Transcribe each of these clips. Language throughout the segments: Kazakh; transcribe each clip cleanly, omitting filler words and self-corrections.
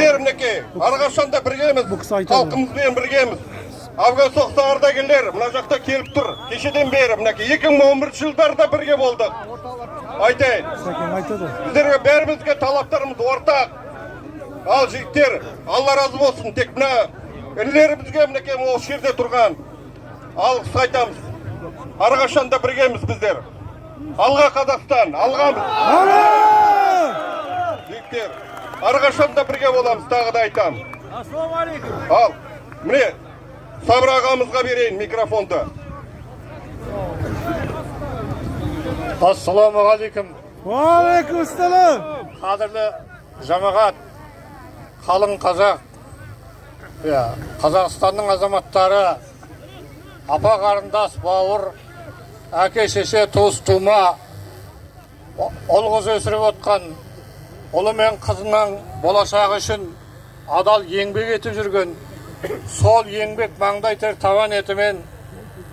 Мінекей, арғашанда біргеміз, халқымызбен біргеміз. Афган соғысы ардагерлер мына жақта келіп тұр. Кешеден бері мінекей 2011 жылдарда бірге болдық. Айтайын. Біздерге бәрімізге талаптарымыз ортақ. Ал жігіттер, Алла разы болсын. Тек мына інілерімізге мінекей осы жерде тұрған алғыс айтамыз. Арғашанда біргеміз біздер. Алға Қазақстан, алғамыз. Жігіттер, арғашанда бірге боламыз, тағы да айтам. Ал, міне, Сабыр ағамызға берейін микрофонды. Ассаламу алейкум. Алейкум ассалам. Қадірлі жамағат, қалың қазақ, Қазақстанның азаматтары, апа қарындас, бауыр, әке шеше, туыс тума, ұл қыз өсіріп отқан, ұлы мен қызының болашағы үшін адал еңбек етіп жүрген, сол еңбек маңдай тер табан етімен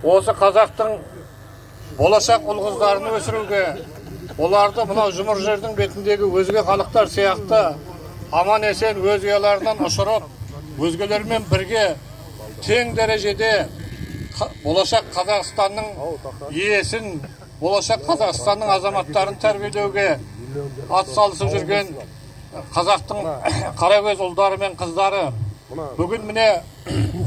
осы қазақтың болашақ ұл қыздарын өсіруге, оларды мынау жұмыр жердің бетіндегі өзге халықтар сияқты аман есен өз ұяларынан ұшырып, өзгелермен бірге тең дәрежеде болашақ Қазақстанның иесін, болашақ Қазақстанның азаматтарын тәрбиелеуге атсалысып жүрген қазақтың қарагөз ұлдары мен қыздары. Бүгін міне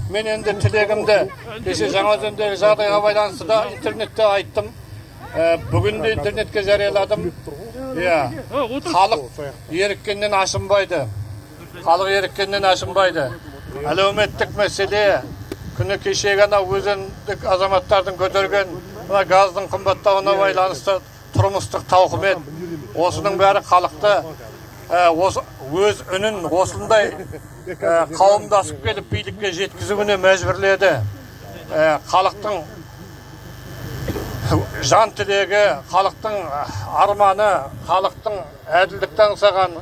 мен енді тілегімді кеше Жаңаөзендегі жағдайға байланысты да интернетте айттым. Бүгін де интернетке жарияладым. Халық еріккеннен ашынбайды. Халық еріккеннен ашынбайды. Әлеуметтік мәселе күні кеше ғана өзіндік азаматтардың көтерген газдың қымбаттауына байланысты тұрмыстық тауқымет. Осының бәрі халықты өз үнін осындай қауымдасып келіп билікке жеткізуіне мәжбүрледі. Халықтың жан тілегі, халықтың арманы, халықтың әділдікті аңсаған,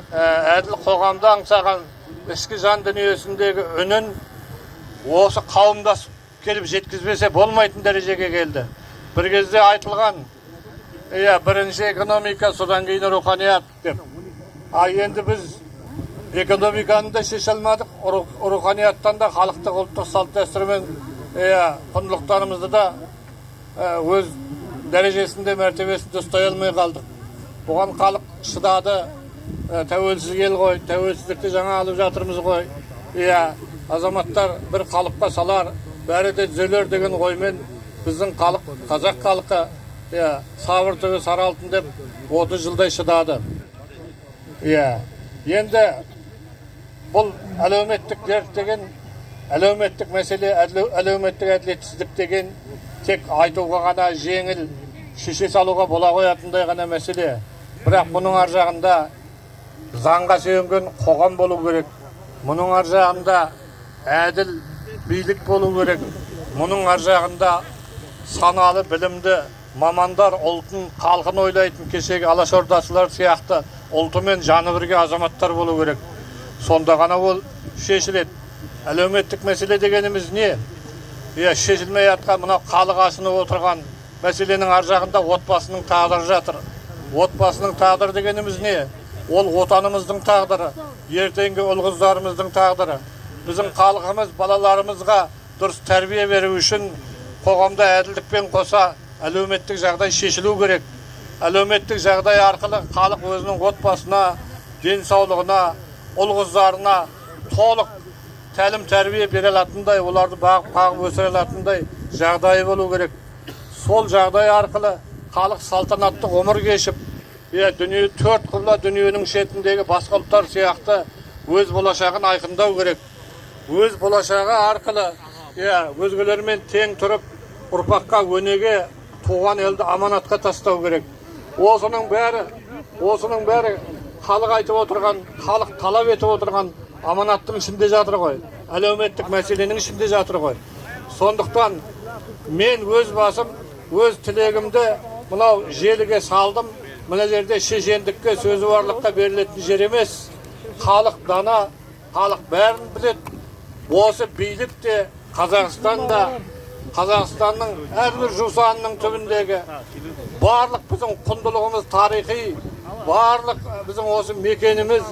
әділ қоғамды аңсаған ішкі жан дүниесіндегі үнін осы қауымдасып келіп жеткізбесе болмайтын дәрежеге келді. Бір кезде айтылған, бірінші экономика, содан кейін руханият деп. Енді біз экономиканы да шеше алмадық, руханияттан да халықтық ұлттық салт дәстүрмен құндылықтарымызды да өз дәрежесінде, мәртебесінде ұстай алмай қалдық. Бұған халық шыдады, тәуелсіз ел ғой, тәуелсіздікті жаңа алып жатырмыз ғой. Азаматтар бір қалыпқа салар, бәрі де түзелер деген оймен біздің халық, қазақ халқы сабыр түбі сары алтын деп 30 жылдай шыдады. Енді бұл әлеуметтік дерт деген, әлеуметтік мәселе, әлеуметтік әділетсіздік деген тек айтуға ғана жеңіл, шеше салуға бола қоятындай ғана мәселе. Бірақ мұның ар жағында заңға сүйенген қоғам болу керек. Мұның ар жағында әділ билік болу керек. Мұның ар жағында саналы, білімді мамандар, ұлтын, халқын ойлайтын кешегі алашордашылар сияқты ұлты мен жаны бірге азаматтар болу керек. Сонда ғана ол шешіледі. Әлеуметтік мәселе дегеніміз не? Шешілмей жатқан мына халық асынып отырған мәселенің ар жағында отбасының тағдыры жатыр. Отбасының тағдыры дегеніміз не? Ол отанымыздың тағдыры, ертеңгі ұл қыздарымыздың тағдыры. Біздің халқымыз балаларымызға дұрыс тәрбие беру үшін қоғамда әділдікпен қоса әлеуметтік жағдай шешілу керек. Әлеуметтік жағдай арқылы халық өзінің отбасына, денсаулығына, ұл қыздарына толық тәлім тәрбие бере алатындай, оларды бағып өсіре алатындай жағдай болу керек. Сол жағдай арқылы халық салтанатты ғұмыр кешіп, дүние төрт құбыла дүниенің шетіндегі басқа ұлттар сияқты өз болашағын айқындау керек. Өз болашағы арқылы өзгелермен тең тұрып, ұрпаққа өнеге туған елді аманатқа тастау керек. Осының бәрі халық айтып отырған, халық талап етіп отырған аманаттың ішінде жатыр ғой. Әлеуметтік мәселенің ішінде жатыр ғой. Сондықтан мен өз басым, өз тілегімді мынау желіге салдым. Мына жерде шешендікке, сөзі барлыққа берілетін жер емес. Халық дана, халық бәрін біледі. Осы билік те Қазақстанда, Қазақстанның әрбір жусанының түбіндегі барлық біздің құндылығымыз тарихи, барлық біздің осы мекеніміз,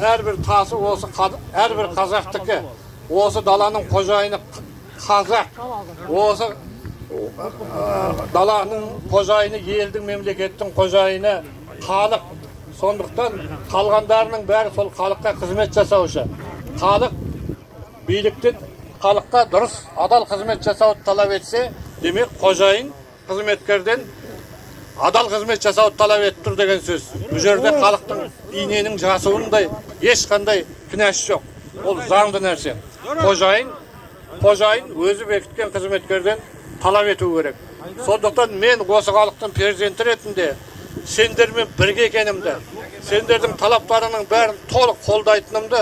әрбір тасы осы әрбір қазақтікі. Осы даланың қожайыны қазақ. Осы даланың қожайыны, елдің, мемлекеттің қожайыны халық. Сондықтан қалғандарының бәрі сол халыққа қызмет жасаушы. Халық биліктен халыққа дұрыс, адал қызмет жасауды талап етсе, демек қожайын қызметкерден адал қызмет жасауды талап етіп тұр деген сөз. Бұл жерде халықтың иненің жасуындай ешқандай кінәсі жоқ. Ол заңды нәрсе. Қожайын өзі бекіткен қызметкерден талап ету керек. Сондықтан мен осы халықтың перзенті ретінде сендермен бірге екенімді, сендердің талаптарының бәрін толық қолдайтынымды,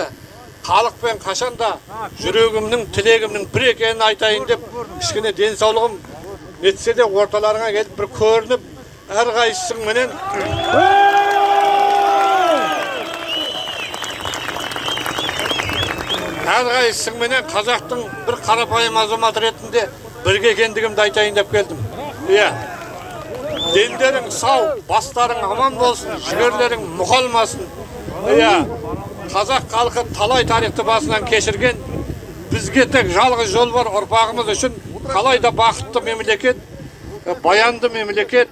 халықпен қашанда жүрегімнің, тілегімнің бір екенін айтайын деп, кішкене денсаулығым етсе де орталарыңа келіп бір көрініп, әрқайсың менен қазақтың бір қарапайым азаматы ретінде бірге екендігімді айтайын деп келдім. Иә. Дендерің сау, бастарың аман болсын, жігерлерің мұқалмасын. Иә. Қазақ халқы талай тарихты басынан кешірген, бізге тек жалғыз жол бар ұрпағымыз үшін қалай да бақытты мемлекет, баянды мемлекет,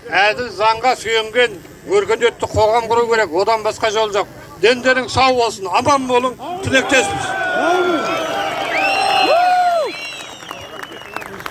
әділ заңға сүйенген өркениетті қоғам құру керек. Одан басқа жол жоқ. Дендерің сау болсын, аман болың, тілектеспіз.